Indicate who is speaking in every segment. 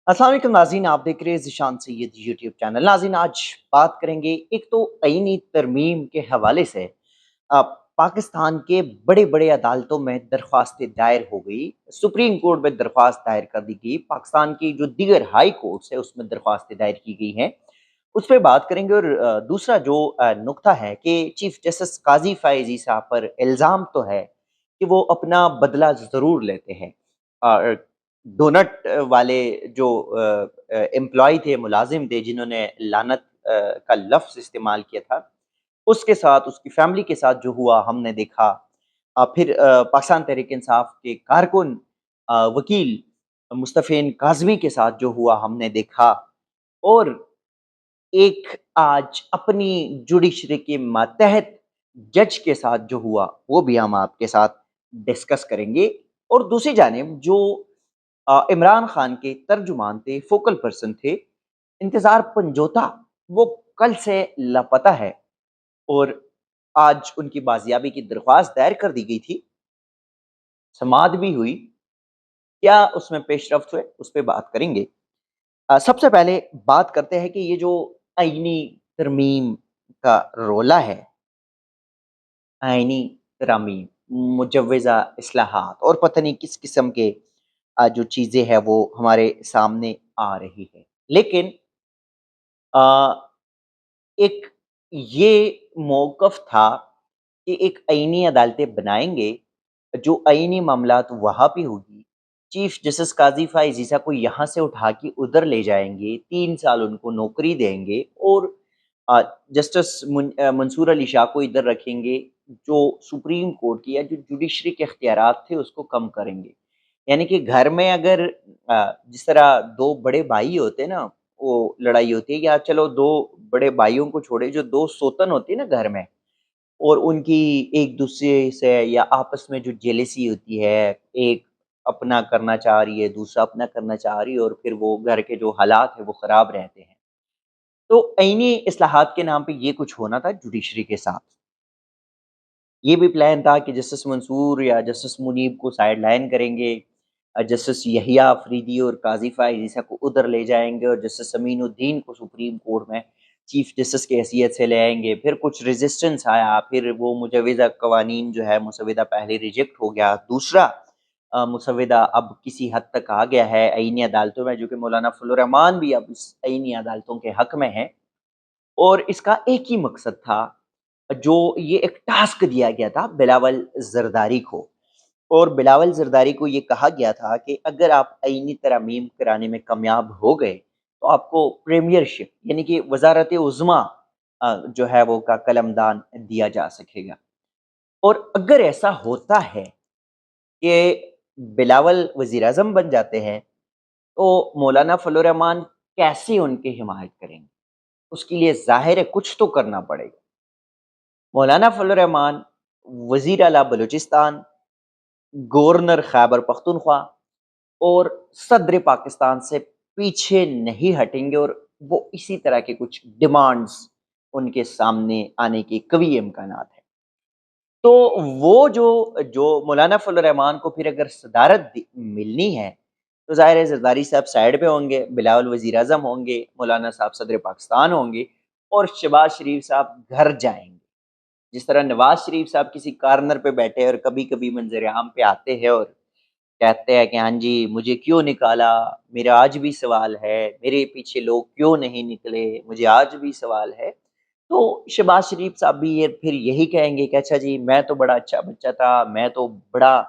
Speaker 1: अस्सलाम वालेकुम नाज़रीन, आप देख रहे हैं ज़ीशान सैयद यूट्यूब चैनल। नाज़रीन, आज बात करेंगे एक तो आईनी तरमीम के हवाले से अ, पाकिस्तान के बड़े-बड़े अदालतों में दरख्वास्तें दायर हो गई, सुप्रीम कोर्ट में दरख्वास्त दायर कर दी गई, पाकिस्तान की जो दीगर हाई कोर्ट्स है उसमें दरख्वास्तें दायर की गई हैं, उस पे बात करेंगे। और दूसरा जो नुक्ता है कि चीफ जस्टिस काज़ी फ़ायज़ी साहब पर इल्ज़ाम तो है कि वो अपना बदला ज़रूर लेते हैं। अ, डोनट वाले जो एम्प्लॉयी थे, मुलाज़िम थे, जिन्होंने लानत का लफ़्ज़ इस्तेमाल किया था, उसके साथ, उसकी फ़ैमिली के साथ जो हुआ हमने देखा। फिर पाकिस्तान तहरीक-ए-इंसाफ के कारकुन वकील मुस्तफ़ेन काज़मी के साथ जो हुआ हमने देखा। और एक आज अपनी जुडिशरी के मातहत जज के साथ जो हुआ, वो भी हम आपके साथ डिस्कस करेंगे। और दूसरी जानिब जो इमरान खान के तर्जुमान थे, फोकल पर्सन थे, इंतज़ार पंजोता, वो कल से लापता है और आज उनकी बाजियाबी की दरख्वास्त दायर कर दी गई थी, समाअत भी हुई। क्या उसमें पेशरफ्त हुए, उस पे बात करेंगे। सबसे पहले बात करते हैं कि ये जो आईनी तरमीम का रोला है, आईनी तरामीम, मुजव्वज़ा इस्लाहात और पता नहीं किस किस्म के जो चीज़ें हैं वो हमारे सामने आ रही है। लेकिन अ, एक ये मौक़िफ़ था कि एक आईनी अदालतें बनाएँगे, जो आईनी मामलात वहाँ पे होगी। चीफ़ जस्टिस काज़ी फ़ाइज़ ईसा को यहाँ से उठा के उधर ले जाएँगे, 3 साल उनको नौकरी देंगे और अ, जस्टिस मंसूर अली शाह को इधर रखेंगे, जो सुप्रीम कोर्ट की या जो जुडिशरी के इख्तियारात थे उसको कम करेंगे। यानी कि घर में अगर जिस तरह 2 बड़े भाई होते हैं ना, वो लड़ाई होती है, या चलो 2 बड़े भाइयों को छोड़े, जो 2 सोतन होती है ना घर में, और उनकी एक-दूसरे से या आपस में जो जेलसी होती है, एक अपना करना चाह रही है, दूसरा अपना करना चाह रही है, और फिर वो घर के जो हालात हैं वो ख़राब रहते हैं। तो आईनी इस्लाहात के नाम पे ये कुछ होना था जुडिशरी के साथ। ये भी प्लान था कि जस्टिस मंसूर या जस्टिस मुनीब को साइडलाइन करेंगे, जस्टिस यहिया अफरीदी और काज़ी फ़ाइज़ ईसा को उधर ले जाएँगे और जस्टिस अमीनुद्दीन को सुप्रीम कोर्ट में चीफ जस्टिस की हैसियत से ले आएँगे। फिर कुछ रेज़िस्टेंस आया, फिर वो मुजवज़ा कवानीन जो है, मुसवदा पहले रिजेक्ट हो गया। दूसरा मुसवदा अब किसी हद तक आ गया है आईनी अदालतों में, जो कि मौलाना फज़लुर रहमान भी अब इस आईनी अदालतों के हक़ में हैं। और इसका एक ही मकसद था, जो ये एक टास्क दिया गया था बिलावल ज़रदारी को। और बिलावल ज़रदारी को ये कहा गया था कि अगर आप आईनी तरमीम कराने में कामयाब हो गए, तो आपको प्रीमियरशिप यानी कि वज़ारत उज़्मा जो है वो का कलमदान दिया जा सकेगा। और अगर ऐसा होता है कि बिलावल वज़ीर-ए-आज़म बन जाते हैं, तो मौलाना फज़लुर रहमान कैसे उनकी हिमायत करेंगे? उसके लिए ज़ाहिर है कुछ तो करना पड़ेगा। मौलाना फज़लुर रहमान वज़ीर आला बलूचिस्तान, गवर्नर खैबर पख्तूनख्वा और सदर पाकिस्तान से पीछे नहीं हटेंगे, और वो इसी तरह के कुछ डिमांड्स उनके सामने आने के कवी इम्कानात हैं। तो वो जो जो मौलाना फज़लुर रहमान को फिर अगर सदारत मिलनी है, तो ज़ाहिर है ज़रदारी साहब साइड पे होंगे, बिलावल वज़ीर-ए-आज़म होंगे, मौलाना साहब सदर पाकिस्तान होंगे और शहबाज शरीफ साहब घर जाएँगे। जिस तरह नवाज़ शरीफ साहब किसी कॉर्नर पे बैठे और कभी-कभी मंज़र-ए-आम पे आते हैं और कहते हैं कि हाँ जी, मुझे क्यों निकाला? मेरा आज भी सवाल है, मेरे पीछे लोग क्यों नहीं निकले? मुझे आज भी सवाल है। तो शहबाज शरीफ साहब भी ये फिर यही कहेंगे कि अच्छा जी, मैं तो बड़ा अच्छा बच्चा था, मैं तो बड़ा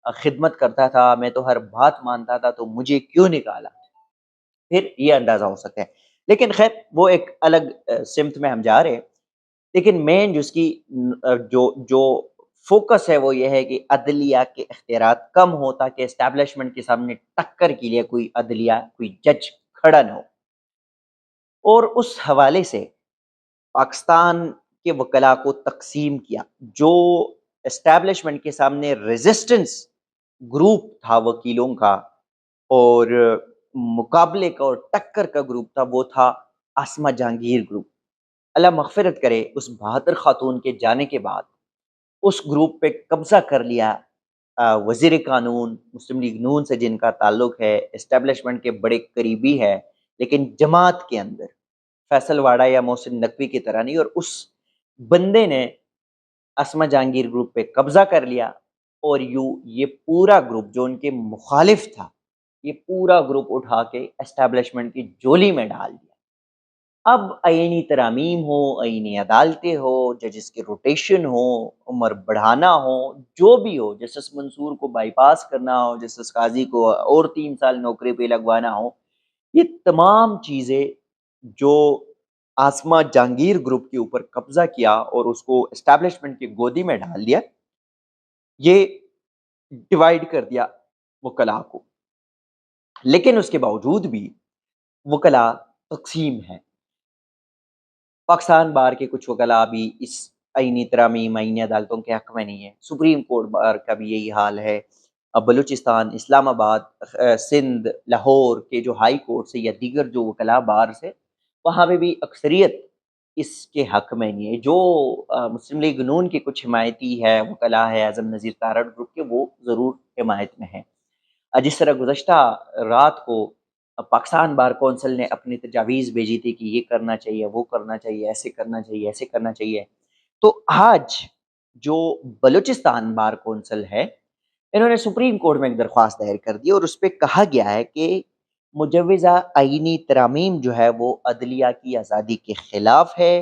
Speaker 1: खिदमत करता था, मैं तो हर बात मानता था, तो मुझे क्यों निकाला? फिर ये अंदाज़ा हो सकता है। लेकिन ख़ैर वो एक अलग सिमत में हम जा रहे हैं। लेकिन मेन जो इसकी जो जो फ़ोकस है वो ये है कि अदलिया के इख्तियारात कम हो, ताकि एस्टेब्लिशमेंट के सामने टक्कर के लिए कोई अदलिया, कोई जज खड़ा ना हो। और उस हवाले से पाकिस्तान के वकला को तक़सीम किया। जो एस्टेब्लिशमेंट के सामने रेज़िस्टेंस ग्रुप था वकीलों का, और मुकाबले का और टक्कर का ग्रुप था, वो था आसमा जहांगीर ग्रुप। अल्लाह मग़फ़िरत करे, उस बहादुर ख़ातून के जाने के बाद उस ग्रुप पे कब्ज़ा कर लिया वज़ीर कानून मुस्लिम लीग नून से जिनका ताल्लुक है, एस्टेब्लिशमेंट के बड़े करीबी है, लेकिन जमात के अंदर फैसल वाडा या मोहसिन नकवी की तरह नहीं, और उस बंदे ने असमा जहांगीर ग्रुप पे कब्जा कर लिया, और ये पूरा ग्रुप जो उनके मुखालिफ था, ये पूरा ग्रुप उठा के एस्टेब्लिशमेंट की झोली में डाल दिया। अब आईनी तरामीम हो, आईनी अदालतें हो, जजेस के रोटेशन हो, उम्र बढ़ाना हो, जो भी हो, जस्टिस मंसूर को बाईपास करना हो, जस्टिस काजी को और 3 साल नौकरी पे लगवाना हो, ये तमाम चीज़ें जो आसमा जहांगीर ग्रुप के ऊपर कब्जा किया और उसको एस्टेब्लिशमेंट की गोदी में डाल दिया, ये डिवाइड कर दिया वकला को। लेकिन उसके बावजूद भी वकला तकसीम है। पाकिस्तान बार के कुछ वकला भी इस आईनी तरामीम, आईनी अदालतों के हक में नहीं है। सुप्रीम कोर्ट बार का भी यही हाल है। अब बलूचिस्तान, इस्लामाबाद, सिंध, लाहौर के जो हाई कोर्ट से या दीगर जो वकला बार से, वहाँ पे भी अक्सरियत इसके हक में नहीं है। जो मुस्लिम लीग नून के कुछ हिमायती है वकला है, आज़म नज़ीर तारड़ ग्रुप के, वो ज़रूर हिमायत में हैं। जिस तरह गुज़श्ता रात को पाकिस्तान बार कौंसिल ने अपनी तजावीज़ भेजी थी कि ये करना चाहिए, वो करना चाहिए, ऐसे करना चाहिए, ऐसे करना चाहिए। तो आज जो बलूचिस्तान बार कौंसिल है, इन्होंने सुप्रीम कोर्ट में एक दरख्वास्त दायर कर दी और उसपे कहा गया है कि मुजव्वज़ा आईनी तरामीम जो है वो अदलिया की आज़ादी के खिलाफ है।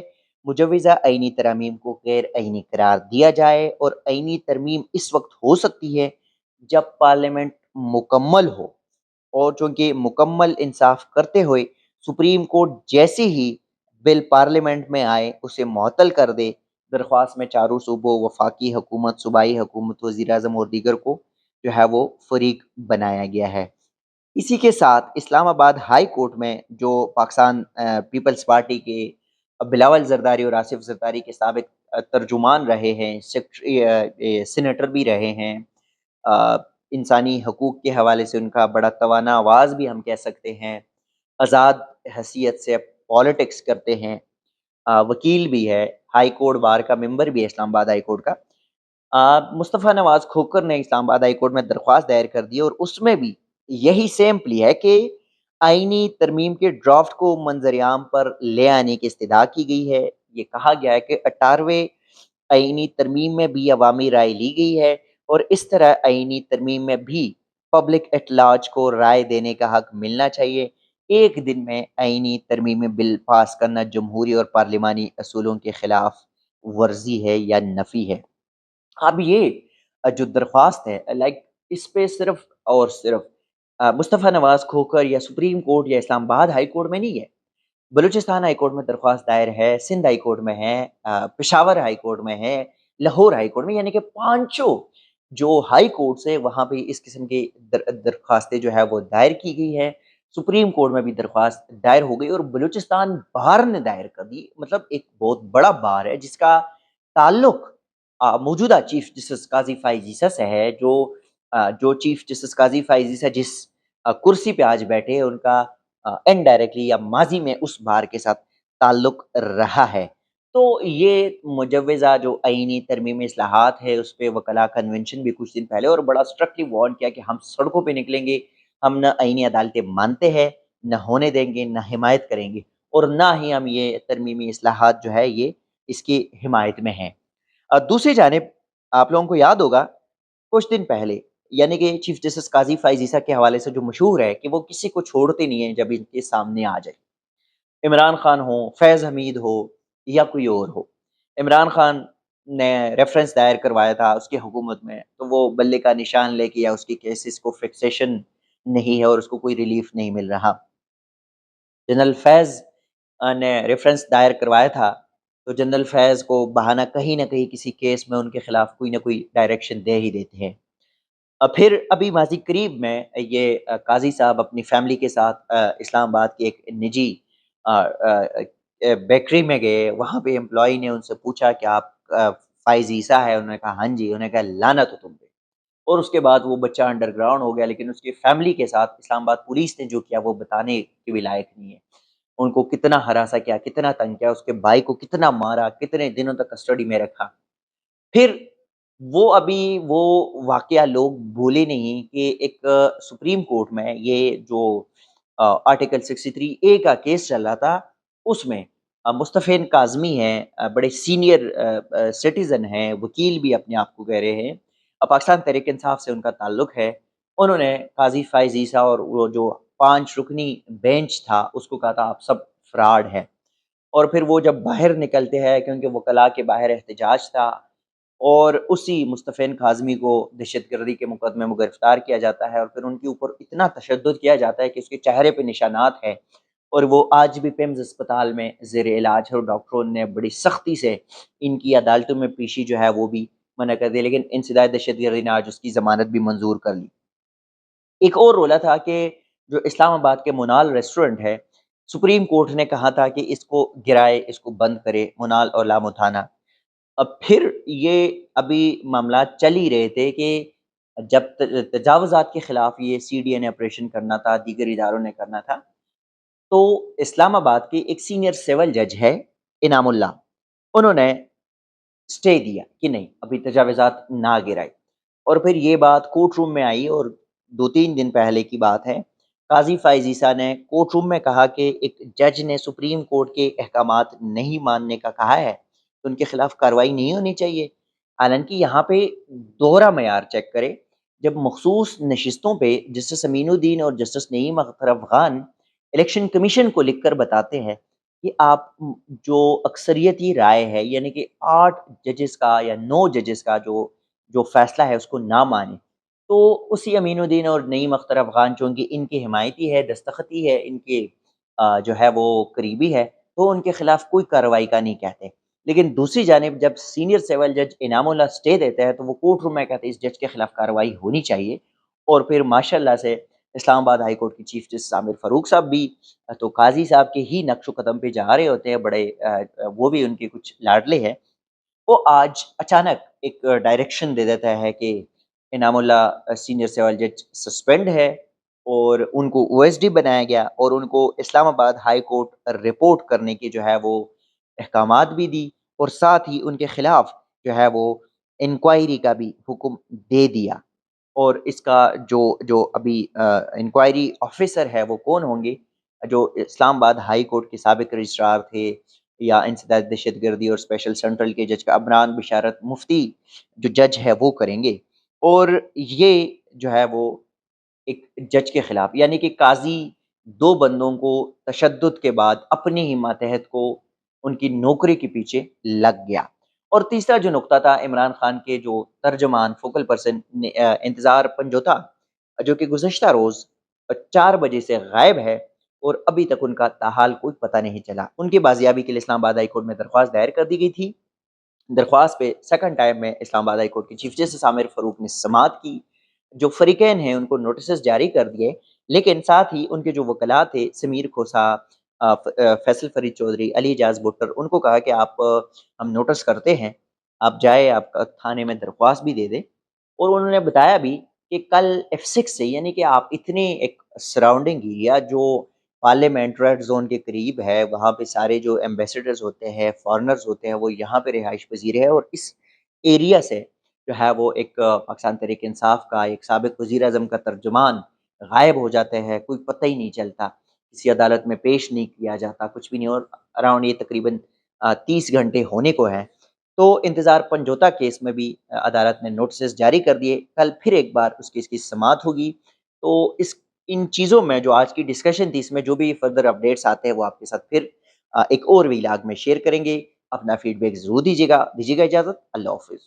Speaker 1: मुजव्वज़ा आईनी तरामीम को गैर आईनी करार दिया जाए, और आईनी तरमीम इस वक्त हो सकती है जब पार्लियामेंट मुकम्मल हो, और चूँकि मुकम्मल इंसाफ करते हुए सुप्रीम कोर्ट जैसे ही बिल पार्लियामेंट में आए उसे मुअत्तल कर दे। दरख्वास्त में चारों सूबों, वफाकी हुकूमत, सूबाई हुकूमत, वज़ीर-ए-आज़म और दीगर को जो है वो फ़रीक बनाया गया है। इसी के साथ इस्लामाबाद हाई कोर्ट में जो पाकिस्तान पीपल्स पार्टी के बिलावल ज़रदारी और आसिफ ज़रदारी के साबिक़ तर्जुमान रहे हैं, सीनेटर भी रहे हैं, अ, इंसानी हकूक़ के हवाले से उनका बड़ा तवाना आवाज़ भी हम कह सकते हैं, आज़ाद हैसियत से पॉलिटिक्स करते हैं, वकील भी है, हाई कोर्ट बार का मेंबर भी है इस्लामाबाद हाई कोर्ट का। मुस्तफ़ा नवाज़ खोखर ने इस्लामाबाद हाई कोर्ट में दरख्वास्त दायर कर दी और उसमें भी यही सेम प्ली है कि आईनी तरमीम के ड्राफ्ट को मंजर-ए-आम पर ले आने की इस्तदा की गई है। ये कहा गया है कि 18वें आईनी तरमीम में भी अवामी राय ली गई है, और इस तरह आईनी तरमीम में भी पब्लिक एट लार्ज को राय देने का हक मिलना चाहिए। एक दिन में आईनी तरमीमी बिल पास करना जमहूरी और पार्लिमानी असूलों के खिलाफ वर्जी है या नफ़ी है। अब ये जो दरख्वास्त है, लाइक इस पे सिर्फ़ और सिर्फ़ मुस्तफ़ा नवाज़ खोखर या सुप्रीम कोर्ट या इस्लामाबाद हाई कोर्ट में नहीं है। बलूचिस्तान हाई कोर्ट में दरख्वास्त दायर है, सिंध हाई कोर्ट में है, पेशावर हाई कोर्ट में है, लाहौर हाई कोर्ट में, यानी कि पाँचों जो हाई कोर्ट्स है वहाँ पे इस किस्म की दरख्वास्तें जो है वो दायर की गई है। सुप्रीम कोर्ट में भी दरख्वास्त दायर हो गई और बलूचिस्तान बार ने दायर कर दी। मतलब एक बहुत बड़ा बार है जिसका ताल्लुक मौजूदा चीफ जस्टिस काज़ी फ़ाइज़ ईसा से है, जो चीफ जस्टिस काज़ी फ़ाइज़ ईसा जिस कुर्सी पे आज बैठे हैं, उनका इनडायरेक्टली या माज़ी में उस बार के साथ ताल्लुक रहा है। तो ये मुजव्वज़ा जो आईनी तरमीमी इस्लाहात है, उस पे वकला कन्वेंशन भी कुछ दिन पहले और बड़ा स्ट्रिक्टली वार्न किया कि हम सड़कों पे निकलेंगे, हम ना आईनी अदालतें मानते हैं, ना होने देंगे, ना हिमायत करेंगे, और ना ही हम ये तरमीमी इस्लाहात जो है ये इसकी हिमायत में हैं। दूसरी जानिब आप लोगों को याद होगा कुछ दिन पहले, यानी कि चीफ जस्टिस काज़ी फ़ाइज़ ईसा के हवाले से जो मशहूर है कि वो किसी को छोड़ते नहीं हैं जब इनके सामने आ जाए। इमरान खान हो, फैज़ हमीद हो या कोई और हो। इमरान खान ने रेफ़रेंस दायर करवाया था उसकी हुकूमत में, तो वो बल्ले का निशान लेके या उसके केसेस को फिक्सेशन नहीं है और उसको कोई रिलीफ़ नहीं मिल रहा। जनरल फैज़ ने रेफ़रेंस दायर करवाया था, तो जनरल फैज़ को बहाना कहीं न कहीं किसी केस में उनके खिलाफ कोई न कोई डायरेक्शन दे ही देते हैं। फिर अभी माज़ी करीब में ये काज़ी साहब अपनी फ़ैमिली के साथ इस्लामाबाद की एक निजी बेकरी में गए, वहाँ पे एम्प्लॉयी ने उनसे पूछा कि आप फ़ाइज़ ईसा है? उन्होंने कहा हाँ जी, उन्होंने कहा लानत हो तुम पे। और उसके बाद वो बच्चा अंडरग्राउंड हो गया, लेकिन उसकी फ़ैमिली के साथ इस्लामाबाद पुलिस ने जो किया वो बताने के भी लायक नहीं है। उनको कितना हरासा किया, कितना तंग किया, उसके भाई को कितना मारा, कितने दिनों तक कस्टडी में रखा। फिर وہ ابھی وہ واقعہ لوگ بھولے نہیں کہ ایک سپریم کورٹ میں یہ جو آرٹیکل 63A کا کیس چل رہا تھا، اس میں مصطفین کاظمی ہیں، بڑے سینئر سٹیزن ہیں، وکیل بھی اپنے آپ کو کہہ رہے ہیں، پاکستان تحریک انصاف سے ان کا تعلق ہے۔ انہوں نے قاضی فائز عیسیٰ اور وہ جو 5 رکنی بینچ تھا اس کو کہا تھا آپ سب فراڈ ہیں، اور پھر وہ جب باہر نکلتے ہیں کیونکہ وکلاء کے باہر احتجاج تھا، اور اسی مصطفین کاظمی کو دہشت گردی کے مقدمے میں گرفتار کیا جاتا ہے، اور پھر ان کے اوپر اتنا تشدد کیا جاتا ہے کہ اس کے چہرے پہ نشانات ہیں، اور وہ آج بھی پیمز اسپتال میں زیر علاج ہے، اور ڈاکٹروں نے بڑی سختی سے ان کی عدالتوں میں پیشی جو ہے وہ بھی منع کر دی، لیکن انسداد دہشت گردی نے آج اس کی ضمانت بھی منظور کر لی۔ ایک اور رولا تھا کہ جو اسلام آباد کے منال ریسٹورنٹ ہے، سپریم کورٹ نے کہا تھا کہ اس کو گرائے، اس کو بند کرے، منال اور لامو تھانہ۔ اب پھر یہ ابھی معاملات چل ہی رہے تھے کہ جب تجاوزات کے خلاف یہ سی ڈی اے نے آپریشن کرنا تھا، دیگر اداروں نے کرنا تھا، تو اسلام آباد کے ایک سینئر سول جج ہے انعام اللہ، انہوں نے اسٹے دیا کہ نہیں ابھی تجاوزات نہ گرائے، اور پھر یہ بات کورٹ روم میں آئی، اور 2-3 دن پہلے کی بات ہے، قاضی فائز عیسیٰ نے کورٹ روم میں کہا کہ ایک جج نے سپریم کورٹ کے احکامات نہیں ماننے کا کہا ہے تو ان کے خلاف کارروائی نہیں ہونی چاہیے۔ حالانکہ یہاں پہ دوہرا معیار چیک کرے، جب مخصوص نشستوں پہ جسٹس امین الدین اور جسٹس نعیم اختر افغان الیکشن کمیشن کو لکھ کر بتاتے ہیں کہ آپ جو اکثریتی رائے ہے، یعنی کہ 8 ججز کا یا 9 ججز کا جو فیصلہ ہے اس کو نہ مانیں، تو اسی امین الدین اور نعیم اختر افغان چونکہ ان کی حمایتی ہے، دستخطی ہے، ان کے جو ہے وہ قریبی ہے، تو ان کے خلاف کوئی کارروائی کا نہیں کہتے۔ لیکن دوسری جانب جب سینئر سول جج انعام اللہ اسٹے دیتے ہیں تو وہ کورٹ روم میں کہتے ہیں اس جج کے خلاف کارروائی ہونی چاہیے، اور پھر ماشاء اللہ سے اسلام آباد ہائی کورٹ کی چیف جسٹس عامر فاروق صاحب بھی تو قاضی صاحب کے ہی نقش و قدم پہ جا رہے ہوتے ہیں، بڑے وہ بھی ان کے کچھ لاڈلے ہیں، وہ آج اچانک ایک ڈائریکشن دے دیتا ہے کہ انعام اللہ سینئر سول جج سسپینڈ ہے، اور ان کو او ایس ڈی بنایا گیا، اور ان کو اسلام آباد ہائی کورٹ رپورٹ کرنے کی جو ہے وہ احکامات بھی دی، اور ساتھ ہی ان کے خلاف جو ہے وہ انکوائری کا بھی حکم دے دیا۔ اور اس کا جو جو ابھی انکوائری آفیسر ہے وہ کون ہوں گے؟ جو اسلام آباد ہائی کورٹ کے سابق رجسٹرار تھے، یا انسداد دہشت گردی اور اسپیشل سینٹرل کے جج کا عمران بشارت مفتی جو جج ہے وہ کریں گے، اور یہ جو ہے وہ ایک جج کے خلاف، یعنی کہ قاضی 2 بندوں کو تشدد کے بعد اپنے ہی ماتحت کو ان کی نوکری کے پیچھے لگ گیا۔ اور تیسرا جو نقطہ تھا، عمران خان کے جو ترجمان فوکل پرسن انتظار پنجوتا، جو کہ گزشتہ روز 4 بجے سے غائب ہے، اور ابھی تک ان کا تاحال کوئی پتہ نہیں چلا۔ ان کی بازیابی کے لیے اسلام آباد ہائی کورٹ میں درخواست دائر کر دی گئی تھی۔ درخواست پہ سیکنڈ ٹائم میں اسلام آباد ہائی کورٹ کے چیف جسٹس عامر فاروق نے سماعت کی، جو فریقین ہیں ان کو نوٹسز جاری کر دیے، لیکن ساتھ ہی ان کے جو وکلاء تھے سمیر کھوسا، فیصل فرید چودھری، علی اعجاز بٹر، ان کو کہا کہ آپ ہم نوٹس کرتے ہیں، آپ جائے آپ تھانے میں درخواست بھی دے دیں، اور انہوں نے بتایا بھی کہ کل F6 سے، یعنی کہ آپ اتنے ایک سراؤنڈنگ ایریا جو پارلیمنٹ ریڈ زون کے قریب ہے، وہاں پہ سارے جو ایمبیسڈرز ہوتے ہیں، فارنرز ہوتے ہیں، وہ یہاں پہ رہائش پذیر ہے، اور اس ایریا سے جو ہے وہ ایک پاکستان تحریک انصاف کا ایک سابق وزیر اعظم کا ترجمان غائب ہو جاتے ہیں، کوئی پتہ ہی نہیں چلتا، کسی عدالت میں پیش نہیں کیا جاتا، کچھ بھی نہیں، اور اراؤنڈ یہ تقریباً 30 گھنٹے ہونے کو ہیں۔ تو انتظار پنجوتا کیس میں بھی عدالت نے نوٹسز جاری کر دیے، کل پھر ایک بار اس کیس کی سماعت ہوگی۔ تو ان چیزوں میں جو آج کی ڈسکشن تھی، اس میں جو بھی فردر اپڈیٹس آتے ہیں وہ آپ کے ساتھ پھر ایک اور ویلاگ میں شیئر کریں گے۔ اپنا فیڈ بیک ضرور دیجیے گا اجازت، اللہ حافظ۔